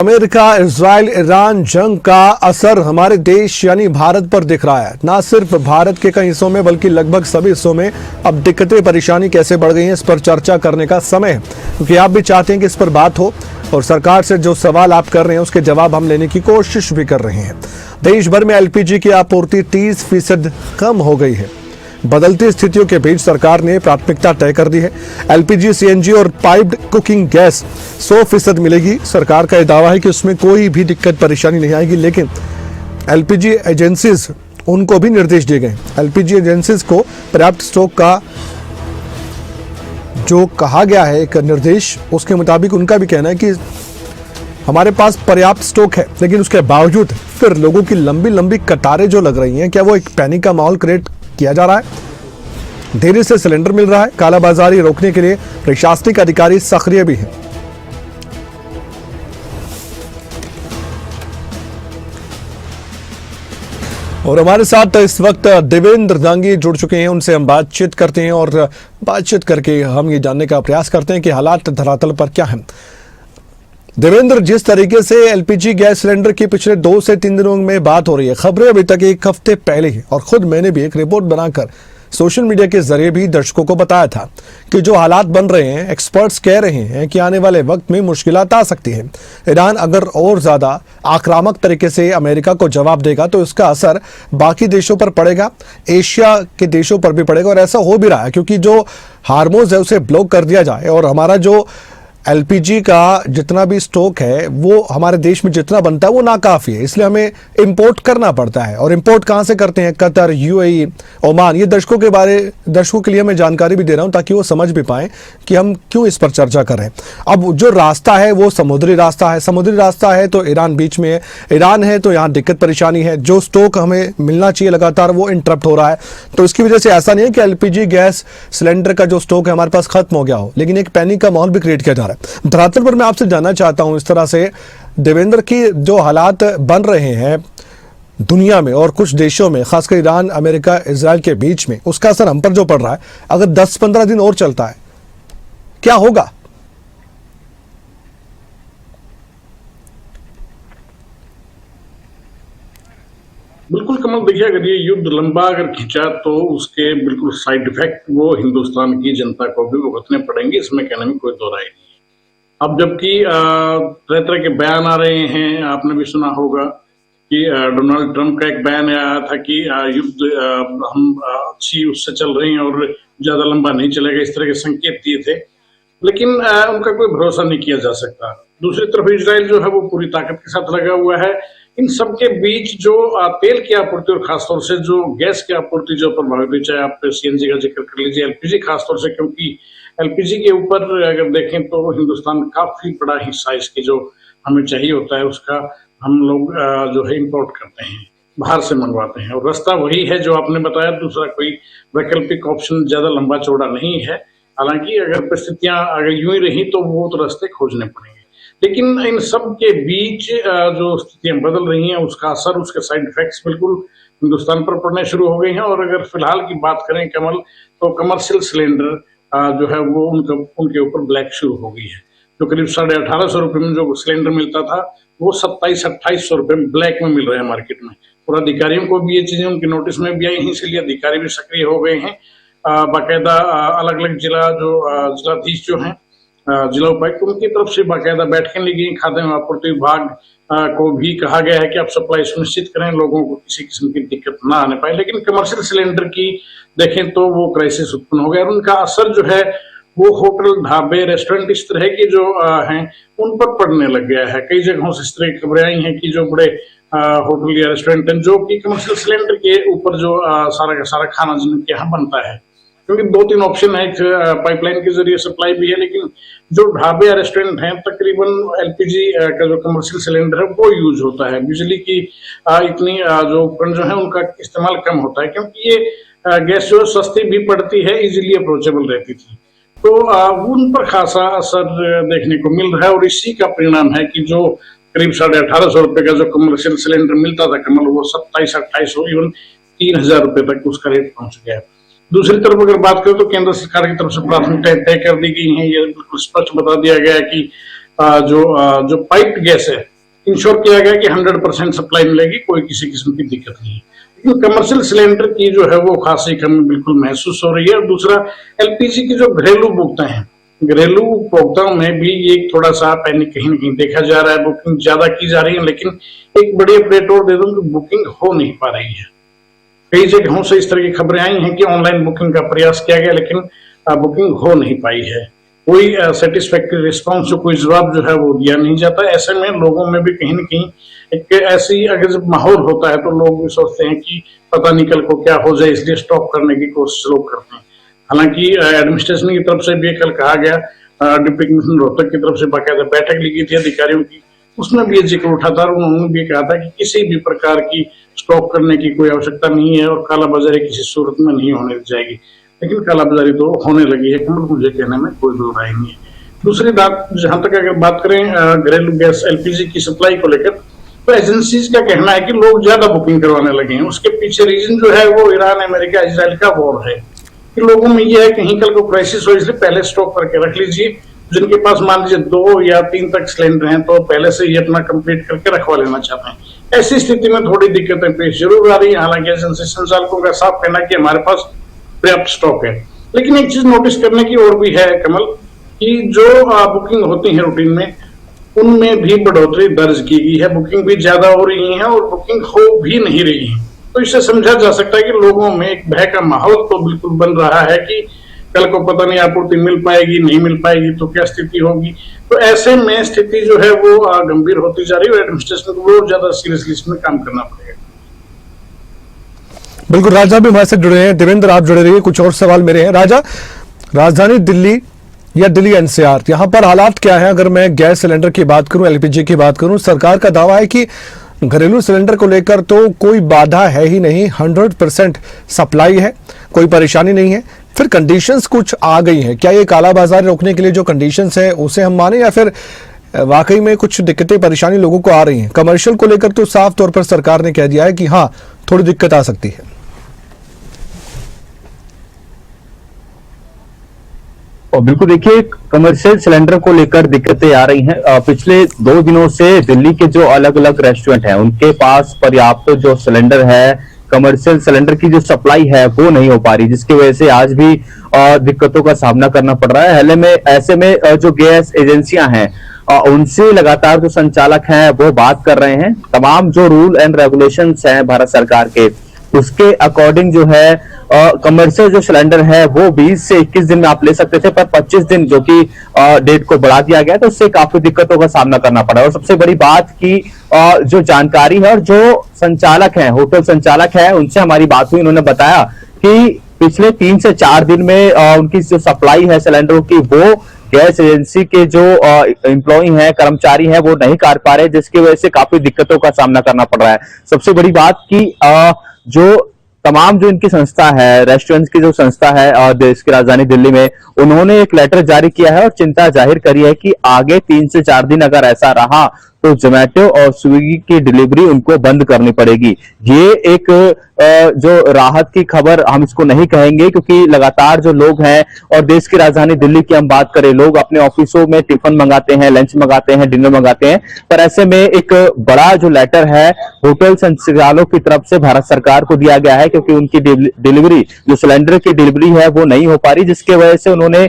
America Israel Iran जंग का असर हमारे देश यानी भारत पर दिख रहा है। ना सिर्फ भारत के कई हिस्सों में बल्कि लगभग सभी हिस्सों में अब दिक्कतें परेशानी कैसे बढ़ गई हैं, इस पर चर्चा करने का समय है, क्योंकि आप भी चाहते हैं कि इस पर बात हो और सरकार से जो सवाल आप कर रहे हैं उसके जवाब हम लेने की कोशिश भी कर रहे हैं। देश भर में एलपीजी की आपूर्ति 30% कम हो गई है। बदलती स्थितियों के बीच सरकार ने प्राथमिकता तय कर दी है। एलपीजी, सीएनजी और पाइप्ड कुकिंग गैस 100% मिलेगी। सरकार का यह दावा है कि उसमें कोई भी दिक्कत परेशानी नहीं आएगी, लेकिन एलपीजी एजेंसीज उनको भी निर्देश दिए गए। एलपीजी एजेंसीज को पर्याप्त स्टॉक का जो कहा गया है एक निर्देश, उसके मुताबिक उनका भी कहना है कि हमारे पास पर्याप्त स्टॉक है, लेकिन उसके बावजूद फिर लोगों की लंबी लंबी कतारें जो लग रही हैं, क्या वो एक पैनिक का माहौल क्रिएट किया जा रहा है? देरी से सिलेंडर मिल रहा है। कालाबाजारी रोकने के लिए प्रशासनिक अधिकारी सक्रिय भी हैं। और हमारे साथ इस वक्त देवेंद्र दांगी जुड़ चुके हैं, उनसे हम बातचीत करते हैं और बातचीत करके हम ये जानने का प्रयास करते हैं कि हालात धरातल पर क्या हैं। देवेंद्र, जिस तरीके से एलपीजी गैस सिलेंडर की पिछले 2 से 3 दिनों में बात हो रही है, खबरें अभी तक 1 हफ्ते पहले ही, और खुद मैंने भी एक रिपोर्ट बनाकर सोशल मीडिया के जरिए भी दर्शकों को बताया था कि जो हालात बन रहे हैं, एक्सपर्ट्स कह रहे हैं कि आने वाले वक्त में मुश्किलात आ सकती हैं। ईरान अगर और ज्यादा आक्रामक तरीके से अमेरिका को जवाब देगा तो इसका असर बाकी देशों पर पड़ेगा, एशिया के देशों पर भी पड़ेगा, और ऐसा हो भी रहा है, क्योंकि जो हार्मोज है उसे ब्लॉक कर दिया जाए और हमारा जो एलपीजी का जितना भी स्टॉक है वो हमारे देश में जितना बनता है वो नाकाफी है, इसलिए हमें इंपोर्ट करना पड़ता है। और इंपोर्ट कहाँ से करते हैं? Qatar, UAE, Oman. ये दर्शकों के लिए मैं जानकारी भी दे रहा हूं ताकि वो समझ भी पाएं कि हम क्यों इस पर चर्चा कर रहे हैं। अब जो रास्ता है वो समुद्री रास्ता है। समुद्री रास्ता है तो ईरान बीच में है, ईरान है तो यहाँ दिक्कत परेशानी है। जो स्टॉक हमें मिलना चाहिए लगातार वो इंटरप्ट हो रहा है। तो इसकी वजह से ऐसा नहीं है कि एलपीजी गैस सिलेंडर का जो स्टॉक है हमारे पास खत्म हो गया हो, लेकिन एक पैनिक का माहौल भी क्रिएट किया जा रहा है। धरातल पर मैं आपसे जानना चाहता हूं, इस तरह से देवेंद्र की जो हालात बन रहे हैं दुनिया में और कुछ देशों में, खासकर ईरान, अमेरिका, इजराइल के बीच में, उसका असर हम पर जो पड़ रहा है, अगर 10-15 दिन और चलता है क्या होगा? बिल्कुल कमल, देखिए अगर ये युद्ध लंबा अगर खिंचा तो उसके बिल्कुल साइड इफेक्ट वो हिंदुस्तान की जनता को भी भुगतने पड़ेंगे, इसमें कहने में कोई दो राय नहीं। अब जबकि तरह तरह के बयान आ रहे हैं, आपने भी सुना होगा कि डोनाल्ड ट्रंप का एक बयान आया था कि युद्ध हम अच्छी उससे चल रही हैं और ज्यादा लंबा नहीं चलेगा, इस तरह के संकेत दिए थे, लेकिन उनका कोई भरोसा नहीं किया जा सकता। दूसरी तरफ इजराइल जो है वो पूरी ताकत के साथ लगा हुआ है। इन सब के बीच जो तेल की आपूर्ति और खासतौर से जो गैस की आपूर्ति जो प्रभावित हुई, चाहे आप सीएनजी का जिक्र कर लीजिए, एलपीजी खासतौर से, क्योंकि एलपीजी के ऊपर अगर देखें तो हिंदुस्तान काफी बड़ा हिस्सा इसकी जो हमें चाहिए होता है उसका हम लोग जो है इंपोर्ट करते हैं, बाहर से मंगवाते हैं, और रास्ता वही है जो आपने बताया। दूसरा कोई वैकल्पिक ऑप्शन ज्यादा लंबा चौड़ा नहीं है। हालांकि अगर परिस्थितियां अगर यूं ही रही तो वो तो रास्ते खोजने पड़ेंगे, लेकिन इन सब के बीच जो स्थितियां बदल रही हैं उसका असर, उसके साइड इफेक्ट्स बिल्कुल हिंदुस्तान पर पड़ने शुरू हो गए हैं। और अगर फिलहाल की बात करें कमल, तो कमर्शियल सिलेंडर जो है वो उनके ऊपर ब्लैक शुरू हो गई है। जो करीब 1850 रुपए में जो सिलेंडर मिलता था वो 2700-2800 रुपए में ब्लैक में मिल रहा है मार्केट में। और अधिकारियों को भी ये चीजें उनकी नोटिस में भी आई हैं, इसलिए अधिकारी भी सक्रिय हो गए हैं। बाकायदा अलग अलग जिलाधीश जो हैं, जिला उपायुक्त, उनकी तरफ से बाकायदा बैठकें ली गई। खाद्य एवं आपूर्ति विभाग को भी कहा गया है कि आप सप्लाई सुनिश्चित करें, लोगों को किसी किस्म की दिक्कत ना आने पाए। लेकिन कमर्शियल सिलेंडर की देखें तो वो क्राइसिस उत्पन्न हो गया और उनका असर जो है वो होटल, ढाबे, रेस्टोरेंट इस तरह के जो हैं उन पर पड़ने लग गया है। कई जगहों से इस तरह की खबरें आई हैं कि जो बड़े होटल या रेस्टोरेंट हैं जो कि कमर्शियल सिलेंडर के ऊपर जो सारा का सारा खाना जिनके यहाँ बनता है, क्योंकि 2-3 ऑप्शन है, पाइपलाइन के जरिए सप्लाई भी है, लेकिन जो ढाबे या रेस्टोरेंट हैं तकरीबन एलपीजी का जो कमर्शियल सिलेंडर है वो यूज होता है। बिजली की इतनी जो उपकरण जो है उनका इस्तेमाल कम होता है, क्योंकि ये गैस जो सस्ती भी पड़ती है, इजीली अप्रोचेबल रहती थी, तो उन पर खासा असर देखने को मिल रहा है। और इसी का परिणाम है कि जो करीब 1850 रुपए का जो कमर्शियल सिलेंडर मिलता था कमल, वो 2700-2800 इवन 3000 रुपए तक उसका रेट पहुंच गया है। दूसरी तरफ अगर बात करें तो केंद्र सरकार की तरफ से प्राथमिकताएं तय कर दी गई हैं। ये बिल्कुल स्पष्ट बता दिया गया है कि जो पाइप्ड गैस है इंश्योर किया गया कि 100% सप्लाई मिलेगी, कोई किसी किस्म की दिक्कत नहीं है। लेकिन कमर्शियल सिलेंडर की जो है वो खासी कमी बिल्कुल महसूस हो रही है। और दूसरा, एलपीजी की जो घरेलू उपभोक्ता हैं, घरेलू उपभोक्ताओं में भी ये थोड़ा सा पैनिक कहीं न कहीं देखा जा रहा है। बुकिंग ज्यादा की जा रही है, लेकिन एक बड़ी अपडेट और दे दूं कि बुकिंग हो नहीं पा रही है। कई जगहों से इस तरह की खबरें आई हैं कि ऑनलाइन बुकिंग का प्रयास किया गया, लेकिन बुकिंग हो नहीं पाई है। कोई सेटिस्फैक्टरी रिस्पांस, जो कोई जवाब जो है वो दिया नहीं जाता। ऐसे में लोगों में भी कहीं न कहीं एक ऐसी, अगर जब माहौल होता है तो लोग भी सोचते हैं कि पता नहीं कल को क्या हो जाए, इसलिए स्टॉक करने की कोशिश लोग करते हैं। हालांकि एडमिनिस्ट्रेशन की तरफ से भी कल कहा गया, डिप्टी कमिश्नर रोहतक की तरफ से बाकायदा बैठक ली गई थी अधिकारियों की, उसमें भी ये जिक्र उठा था और उन्होंने भी कहा था कि किसी भी प्रकार की स्टॉक करने की कोई आवश्यकता नहीं है और कालाबाजारी किसी सूरत में नहीं होने दी जाएगी। लेकिन कालाबाजारी तो होने लगी है, मुझे कहने में कोई दो राय नहीं है। दूसरी बात, जहां तक अगर बात करें घरेलू गैस एलपीजी की सप्लाई को लेकर, तो एजेंसीज का कहना है कि लोग ज्यादा बुकिंग करवाने लगे हैं। उसके पीछे रीजन जो है वो ईरान, अमेरिका, इजराइल का वॉर है कि लोगों में ये है कहीं कल को क्राइसिस हो, इसलिए पहले स्टॉक करके रख लीजिए। जिनके पास मान लीजिए 2 या 3 तक सिलेंडर हैं तो पहले से ही अपना कंप्लीट करके रखवा लेना चाहते हैं। ऐसी स्थिति में थोड़ी दिक्कतें पेश जरूर आ रही है। हालांकि एजेंसी संचालकों का साफ कहना है कि हमारे पास पर्याप्त स्टॉक है। लेकिन एक चीज नोटिस करने की और भी है कमल, कि जो बुकिंग होती है रूटीन में, उनमें भी बढ़ोतरी दर्ज की गई है। बुकिंग भी ज्यादा हो रही है और बुकिंग हो भी नहीं रही है। तो इससे समझा जा सकता है कि लोगों में एक भय का माहौल तो बिल्कुल बन रहा है कि कल को पता नहीं आपूर्ति मिल पाएगी, नहीं मिल पाएगी तो क्या स्थिति होगी। तो ऐसे में स्थिति जो है वो गंभीर होती जा रही है और एडमिनिस्ट्रेशन को बहुत ज्यादा सीरियसली इसमें काम करना पड़ेगा। बिल्कुल, राजा भी हमारे साथ जुड़े हैं। देवेंद्र, आप जुड़े रहिए। कुछ और सवाल मेरे हैं। राजा, राजधानी दिल्ली या दिल्ली एनसीआर, यहाँ पर हालात क्या है? अगर मैं गैस सिलेंडर की बात करूं, एलपीजी की बात करूं, सरकार का दावा है कि घरेलू सिलेंडर को लेकर तो कोई बाधा है ही नहीं, 100% सप्लाई है, कोई परेशानी नहीं है। फिर कंडीशंस कुछ आ गई हैं, क्या ये कालाबाजारी रोकने के लिए जो कंडीशंस है उसे हम माने, या फिर वाकई में कुछ दिक्कतें परेशानी लोगों को आ रही हैं? कमर्शियल को लेकर तो साफ तौर पर सरकार ने कह दिया है कि हाँ, थोड़ी दिक्कत आ सकती है। और बिल्कुल देखिए, कमर्शियल सिलेंडर को लेकर दिक्कतें आ रही हैं। पिछले 2 दिनों से दिल्ली के जो अलग अलग रेस्टोरेंट हैं उनके पास पर्याप्त जो सिलेंडर है, कमर्शियल सिलेंडर की जो सप्लाई है वो नहीं हो पा रही, जिसकी वजह से आज भी दिक्कतों का सामना करना पड़ रहा है। ऐसे में जो गैस एजेंसियां हैं उनसे लगातार जो संचालक हैं वो बात कर रहे हैं। तमाम जो रूल एंड रेगुलेशंस हैं भारत सरकार के, उसके अकॉर्डिंग जो है कमर्शियल जो सिलेंडर है वो 20 से 21 दिन में आप ले सकते थे, पर 25 दिन जो कि डेट को बढ़ा दिया गया, तो उससे काफी दिक्कतों का सामना करना पड़ा। और सबसे बड़ी बात की जो जानकारी है और जो संचालक हैं, होटल संचालक है, उनसे हमारी बात हुई। उन्होंने बताया कि पिछले 3 से 4 दिन में उनकी जो सप्लाई है सिलेंडरों की, वो गैस एजेंसी के जो एम्प्लॉय हैं, कर्मचारी हैं, वो नहीं कर पा रहे, जिसकी वजह से काफी दिक्कतों का सामना करना पड़ रहा है। सबसे बड़ी बात की जो तमाम जो इनकी संस्था है, रेस्टोरेंट्स की जो संस्था है देश की राजधानी दिल्ली में, उन्होंने एक लेटर जारी किया है और चिंता जाहिर करी है कि आगे 3 से 4 दिन अगर ऐसा रहा तो जोमेटो और स्विगी की डिलीवरी उनको बंद करनी पड़ेगी। ये एक जो राहत की खबर हम इसको नहीं कहेंगे, क्योंकि लगातार जो लोग हैं, और देश की राजधानी दिल्ली की हम बात करें, लोग अपने ऑफिसों में टिफिन मंगाते हैं, लंच मंगाते हैं, डिनर मंगाते हैं, पर ऐसे में एक बड़ा जो लेटर है होटल संचालकों की तरफ से भारत सरकार को दिया गया है, क्योंकि उनकी डिलीवरी, जो सिलेंडर की डिलीवरी है वो नहीं हो पा रही, जिसकी वजह से उन्होंने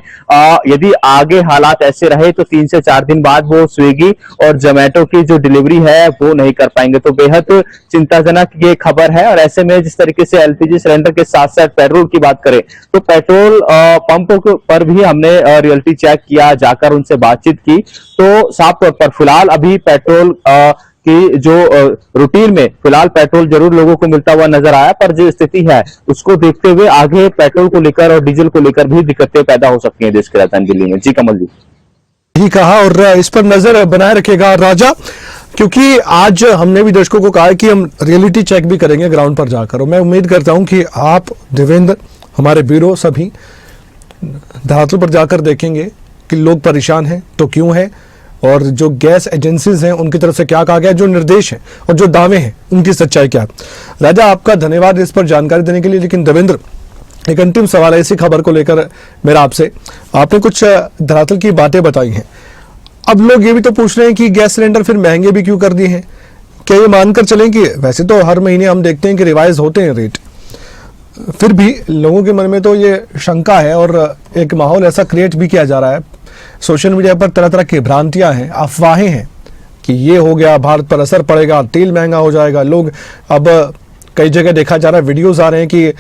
यदि आगे हालात ऐसे रहे तो 3 से 4 दिन बाद वो स्विगी और जोमेटो की जो डिलीवरी है वो नहीं कर पाएंगे। तो बेहद चिंताजनक ये खबर है। और ऐसे में जिस तरीके से एलपीजी सिलेंडर के साथ साथ पेट्रोल की बात करें, तो पेट्रोल पंपों पर भी हमने रियलिटी चेक किया, जाकर उनसे बातचीत की, तो साफ तौर पर फिलहाल अभी पेट्रोल कि जो रूटीन में फिलहाल पेट्रोल जरूर लोगों को मिलता हुआ नजर आया, पर जो स्थिति है उसको देखते हुए आगे पेट्रोल को लेकर और डीजल को लेकर भी दिक्कतें पैदा हो सकती हैं देश की राजधानी दिल्ली में। जी कमल जी, ही कहा, और इस पर नजर बनाए रखेगा राजा, क्योंकि आज हमने भी दर्शकों को कहा है कि हम रियलिटी चेक भी करेंगे ग्राउंड पर जाकर। और मैं उम्मीद करता हूं कि आप देवेंद्र, हमारे ब्यूरो सभी धरातल पर जाकर देखेंगे कि लोग परेशान हैं तो क्यों है, और जो गैस एजेंसीज हैं उनकी तरफ से क्या कहा गया, जो निर्देश हैं और जो दावे हैं उनकी सच्चाई क्या है। राजा, आपका धन्यवाद इस पर जानकारी देने के लिए। लेकिन देवेंद्र, एक अंतिम सवाल है इसी खबर को लेकर मेरा आपसे। आपने कुछ धरातल की बातें बताई हैं, अब लोग ये भी तो पूछ रहे हैं कि गैस सिलेंडर फिर महंगे भी क्यों कर दिए हैं। क्या ये मानकर चलें कि वैसे तो हर महीने हम देखते हैं कि रिवाइज होते हैं रेट, फिर भी लोगों के मन में तो ये शंका है और एक माहौल ऐसा क्रिएट भी किया जा रहा है। सोशल मीडिया पर तरह तरह की भ्रांतियां हैं, अफवाहें हैं कि ये हो गया, भारत पर असर पड़ेगा, तेल महंगा हो जाएगा। लोग अब कई जगह देखा जा रहा है, वीडियोस आ रहे हैं कि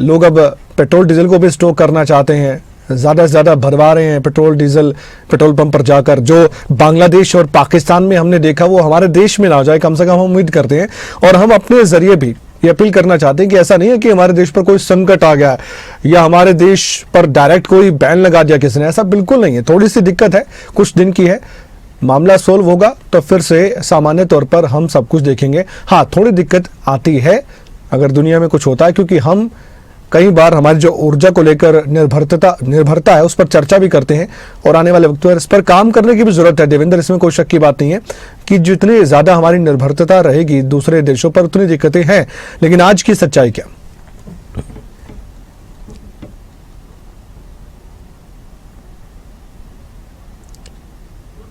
लोग अब पेट्रोल डीजल को भी स्टॉक करना चाहते हैं, ज़्यादा से ज़्यादा भरवा रहे हैं पेट्रोल डीजल पेट्रोल पंप पर जाकर। जो बांग्लादेश और पाकिस्तान में हमने देखा वो हमारे देश में ना हो जाए, कम से कम हम उम्मीद करते हैं। और हम अपने ज़रिए भी ये अपील करना चाहते हैं कि ऐसा नहीं है कि हमारे देश पर कोई संकट आ गया है या हमारे देश पर डायरेक्ट कोई बैन लगा दिया किसी ने, ऐसा बिल्कुल नहीं है। थोड़ी सी दिक्कत है, कुछ दिन की है, मामला सोल्व होगा तो फिर से सामान्य तौर पर हम सब कुछ देखेंगे। हाँ, थोड़ी दिक्कत आती है अगर दुनिया में कुछ होता है, क्योंकि हम कई बार हमारी जो ऊर्जा को लेकर निर्भरता है उस पर चर्चा भी करते हैं और आने वाले वक्त में इस पर काम करने की भी जरूरत है देवेंद्र। इसमें कोई शक की बात नहीं है कि जितनी ज्यादा हमारी निर्भरता रहेगी दूसरे देशों पर उतनी दिक्कतें हैं। लेकिन आज की सच्चाई क्या?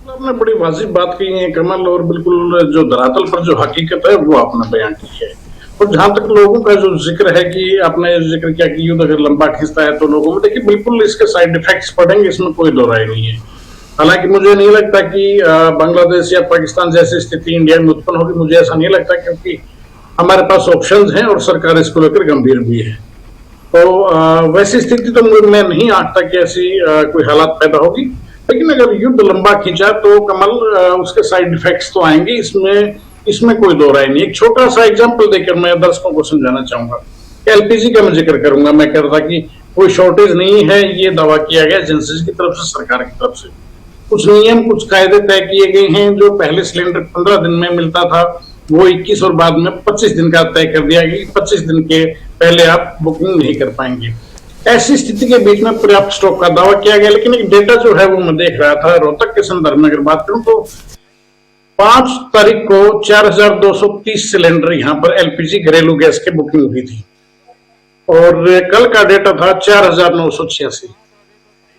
आपने बड़ी वाजिब बात की है कमल, और बिल्कुल जो धरातल पर जो हकीकत है वो आपने बयान की है। और जहां तक लोगों का जो जिक्र है कि आपने जिक्र किया कि युद्ध अगर लंबा खींचता है तो लोगों में देखिए बिल्कुल इसके साइड इफेक्ट्स पड़ेंगे, इसमें कोई दो राय नहीं है। हालांकि मुझे नहीं लगता कि बांग्लादेश या पाकिस्तान जैसी स्थिति इंडिया में उत्पन्न होगी, मुझे ऐसा नहीं लगता, क्योंकि हमारे पास ऑप्शंस हैं और सरकार इसको लेकर गंभीर भी है। तो वैसी स्थिति तो मैं नहीं आंकता कि ऐसी कोई हालात पैदा होगी। लेकिन अगर युद्ध लंबा खींचा तो कमल उसके साइड इफेक्ट्स तो आएंगे, इसमें कोई दो राय नहीं। एक छोटा सा एग्जांपल देकर मैं दर्शकों को समझाना चाहूंगा। एलपीजी का मैं जिक्र करूंगा। मैं कह रहा था कि कोई शॉर्टेज नहीं है, ये दावा किया गया एजेंसीज की तरफ से, सरकार की तरफ से। कुछ नियम, कुछ कायदे तय किए गए हैं। जो पहले सिलेंडर 15 दिन में मिलता था वो 21 और बाद में 25 दिन का तय कर दिया गया। 25 दिन के पहले आप बुकिंग नहीं कर पाएंगे। ऐसी स्थिति के बीच में पर्याप्त स्टॉक का दावा किया गया, लेकिन एक डेटा जो है वो मैं देख रहा था रोहतक के संदर्भ में। अगर बात करूं तो 5 तारीख को 4230 सिलेंडर यहाँ पर एलपीजी घरेलू गैस की बुकिंग हुई थी और कल का डेटा था 4986।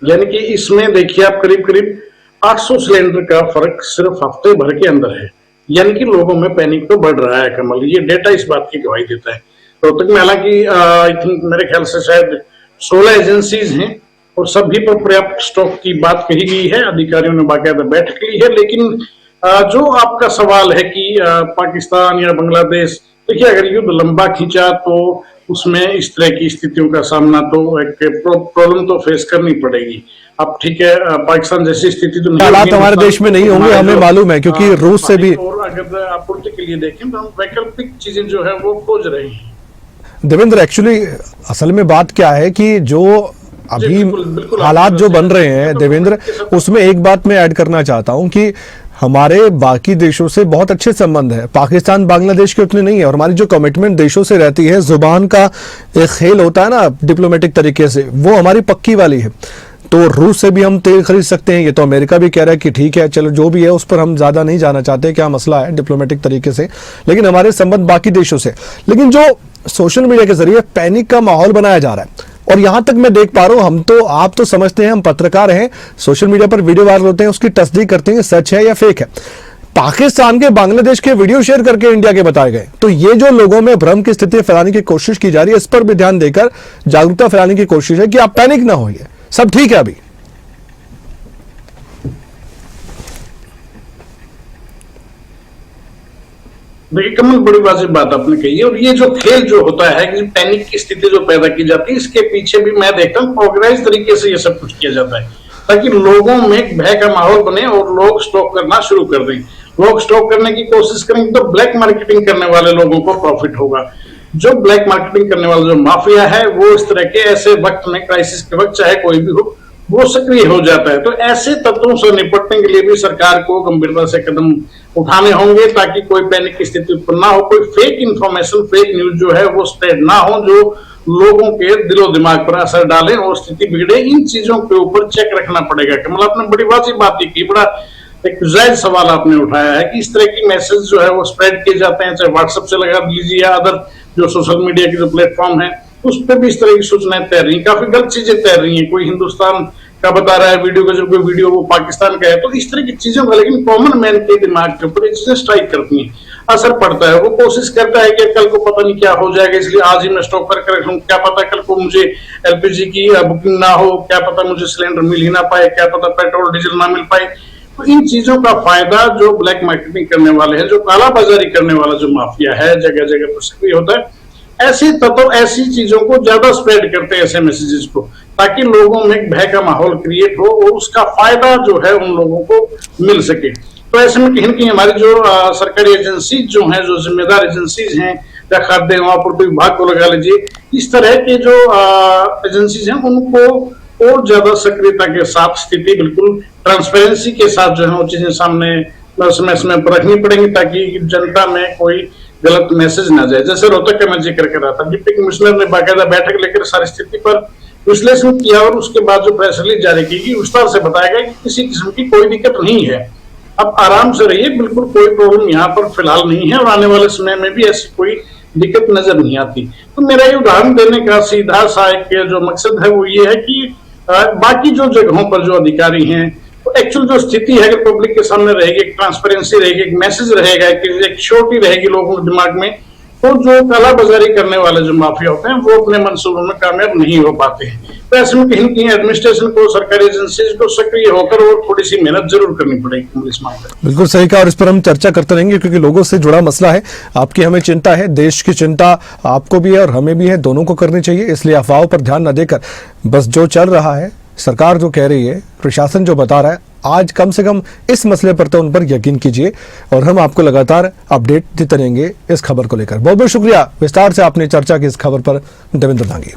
यानी कि इसमें देखिए आप करीब करीब 800 सिलेंडर का फर्क सिर्फ हफ्ते भर के अंदर है। यानी कि लोगों में पैनिक तो बढ़ रहा है कमल, ये डेटा इस बात की गवाही देता है। रोहतक में हालांकि आई थिंक मेरे ख्याल से शायद 16 एजेंसीज हैं और सभी पर पर्याप्त स्टॉक की बात कही गई है, अधिकारियों ने बाकायदा बैठक ली है। लेकिन जो आपका सवाल है कि पाकिस्तान या बांग्लादेश, देखिए अगर युद्ध लंबा खींचा तो उसमें इस तरह की स्थितियों का सामना तो एक प्रॉब्लम तो फेस करनी पड़ेगी। अब ठीक है, पाकिस्तान जैसी स्थिति तो नहीं, हालात हमारे देश में नहीं होंगे, हमें मालूम है, क्योंकि रूस से भी। और अगर आपूर्ति के लिए देखें तो हम वैकल्पिक चीजें जो है वो खोज रहे हैं। देवेंद्र, एक्चुअली असल में बात क्या है कि जो अभी बिल्कुल हालात जो बन रहे हैं देवेंद्र, उसमें एक बात मैं ऐड करना चाहता हूं कि हमारे बाकी देशों से बहुत अच्छे संबंध है। पाकिस्तान बांग्लादेश के उतने नहीं है और हमारी जो कमिटमेंट देशों से रहती है, जुबान का एक खेल होता है ना डिप्लोमेटिक तरीके से, वो हमारी पक्की वाली है। तो रूस से भी हम तेल खरीद सकते हैं, ये तो अमेरिका भी कह रहा है कि ठीक है चलो जो भी है, उस पर हम ज्यादा नहीं जाना चाहते क्या मसला है डिप्लोमेटिक तरीके से, लेकिन हमारे संबंध बाकी देशों से। लेकिन जो सोशल मीडिया के जरिए पैनिक का माहौल बनाया जा रहा है, और यहां तक मैं देख पा रहा हूं, हम तो आप तो समझते हैं, हम पत्रकार हैं, सोशल मीडिया पर वीडियो वायरल होते हैं, उसकी तस्दीक करते हैं सच है या फेक है। पाकिस्तान के बांग्लादेश के वीडियो शेयर करके इंडिया के बताए गए। तो ये जो लोगों में भ्रम की स्थिति फैलाने की कोशिश की जा रही है, इस पर भी ध्यान देकर जागरूकता फैलाने की कोशिश है कि आप पैनिक ना होइए, सब ठीक है अभी। देखिए कमल, बड़ी वाजिब बात आपने कही है। और ये जो खेल जो होता है कि पैनिक की स्थिति जो पैदा की जाती है, इसके पीछे भी मैं देखता हूँ ऑर्गेनाइज तरीके से ये सब कुछ किया जाता है ताकि लोगों में भय का माहौल बने और लोग स्टॉक करना शुरू कर दें। लोग स्टॉक करने की कोशिश करेंगे तो ब्लैक मार्केटिंग करने वाले लोगों को प्रॉफिट होगा। जो ब्लैक मार्केटिंग करने वाला जो माफिया है वो इस तरह के ऐसे वक्त में, क्राइसिस के वक्त, चाहे कोई भी हो, वो सक्रिय हो जाता है। तो ऐसे तत्वों से निपटने के लिए भी सरकार को गंभीरता से कदम उठाने होंगे ताकि कोई पैनिक की स्थिति उत्पन्न ना हो, कोई फेक इंफॉर्मेशन, फेक न्यूज जो है वो स्प्रेड ना हो जो लोगों के दिलो दिमाग पर असर डाले और स्थिति बिगड़े। इन चीजों के ऊपर चेक रखना पड़ेगा। कमल, आपने बड़ी वाजिब बात की, बड़ा एक जायज सवाल आपने उठाया है कि इस तरह की मैसेज जो है वो स्प्रेड किए जाते हैं, चाहे व्हाट्सएप से लगा लीजिए या अदर जो सोशल मीडिया की जो प्लेटफॉर्म है उस पर भी इस तरह की सूचनाएं तैर रही, काफी गलत चीजें तैर रही हैं। कोई हिंदुस्तान का बता रहा है वीडियो का, जब कोई वीडियो वो पाकिस्तान का है, तो इस तरह की चीजों का लेकिन कॉमन मैन के दिमाग के ऊपर ये चीजें स्ट्राइक करती हैं, असर पड़ता है। वो कोशिश करता है कि कल को पता नहीं क्या हो जाएगा, इसलिए आज ही मैं स्टॉक करके रख लूं, क्या पता कल को मुझे एलपीजी की बुकिंग ना हो, क्या पता मुझे सिलेंडर मिल ही ना पाए, क्या पता पेट्रोल डीजल ना मिल पाए। तो इन चीजों का फायदा जो ब्लैक मार्केटिंग करने वाले हैं, जो काला बाजारी करने वाला जो माफिया है, जगह जगह पर सक्रिय होता है, ऐसे तत्व ऐसी चीजों को ज्यादा स्प्रेड करते हैं, ऐसे मैसेजेस को, ताकि लोगों में भय का माहौल क्रिएट हो और उसका फायदा जो है उन लोगों को मिल सके। तो ऐसे में कहीं न कहीं हमारी जो सरकारी एजेंसी जो हैं, जो जिम्मेदार एजेंसीज हैं, या खाद्य एवं आपूर्ति विभाग को लगा लीजिए, इस तरह के जो एजेंसीज हैं उनको और ज्यादा सक्रियता के साथ, स्थिति बिल्कुल ट्रांसपेरेंसी के साथ जो है वो चीजें सामने समय समय पर रखनी पड़ेंगी, ताकि जनता में कोई गलत मैसेज ना जाए। जैसे रोहतक का मैं जिक्र कर रहा था, डिप्टी कमिश्नर ने बाकायदा बैठक लेकर सारी स्थिति पर विश्लेषण किया और उसके बाद जो प्रेस रिलीज जारी की, विस्तार से बताया गया कि किसी किस्म की कोई दिक्कत नहीं है, अब आराम से रहिए, बिल्कुल कोई प्रॉब्लम यहाँ पर फिलहाल नहीं है और आने वाले समय में भी ऐसी कोई दिक्कत नजर नहीं आती। तो मेरा ये उदाहरण देने का सीधा सा एक जो मकसद है वो ये है कि बाकी जो जगहों पर जो अधिकारी हैं, तो एक्चुअल जो स्थिति है अगर पब्लिक के सामने रहेगी, एक ट्रांसपेरेंसी रहेगी, एक मैसेज रहेगा, एक श्योरिटी रहेगी लोगों के दिमाग में, तो जो काला बाजारी करने वाले जो माफिया होते हैं वो अपने मंसूबों में कामयाब नहीं हो पाते हैं। तो ऐसे में कहीं कहीं एडमिनिस्ट्रेशन को, सरकारी एजेंसीज को सक्रिय होकर और थोड़ी सी मेहनत जरूर करनी पड़ेगी इस मामले में। बिल्कुल सही कहा और इस पर हम चर्चा करते रहेंगे, क्योंकि लोगों से जुड़ा मसला है। आपकी हमें चिंता है, देश की चिंता आपको भी है और हमें भी है, दोनों को करनी चाहिए। इसलिए अफवाहों पर ध्यान न देकर बस जो चल रहा है, सरकार जो कह रही है, प्रशासन जो बता रहा है, आज कम से कम इस मसले पर तो उन पर यकीन कीजिए और हम आपको लगातार अपडेट देते रहेंगे इस खबर को लेकर। बहुत बहुत शुक्रिया, विस्तार से आपने चर्चा की इस खबर पर, देवेंद्र दांगी।